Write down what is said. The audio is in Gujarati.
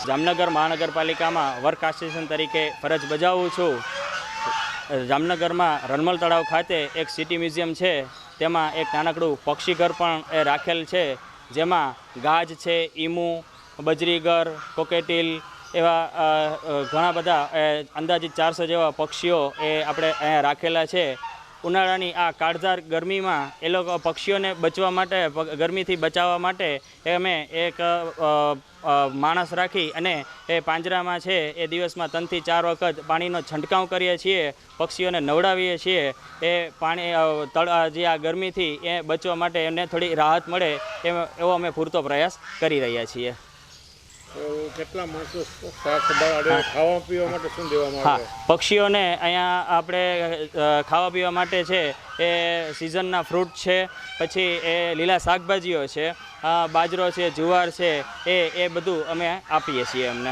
જામનગર મહાનગરપાલિકામાં વર્ક આસિસ્ટન્ટ તરીકે ફરજ બજાવું છું। જામનગરમાં રણમલ તળાવ ખાતે એક સિટી મ્યુઝિયમ છે, તેમાં એક નાનકડું પક્ષીઘર પણ રાખેલ છે, જેમાં ગાજ છે, ઈમુ, બજરીગર, કોકેટીલ એવા ઘણા બધા અંદાજિત 400 જેવા પક્ષીઓ આપણે અહીંયા રાખેલા છે। ઉનાળાની આ કાળઝાળ ગરમીમાં એ લોકો પક્ષીઓને બચવા માટે, ગરમીથી બચાવવા માટે અમે એક માણસ રાખી અને એ પાંજરામાં છે એ દિવસમાં 3 થી 4 વખત પાણીનો છંટકાવ કરીએ છીએ, પક્ષીઓને નવડાવીએ છીએ। એ પાણી જે આ ગરમીથી એ બચવા માટે એમને થોડી રાહત મળે એવો અમે પૂરતો પ્રયાસ કરી રહ્યા છીએ। કેટલા માણસો ખાવા પીવા માટે શું દેવામાં આવે? પક્ષીઓને અહીંયા આપણે ખાવા પીવા માટે છે એ સિઝનના ફ્રૂટ છે, પછી એ લીલા શાકભાજીઓ છે, બાજરો છે, જુવાર છે, એ બધું અમે આપીએ છીએ એમને।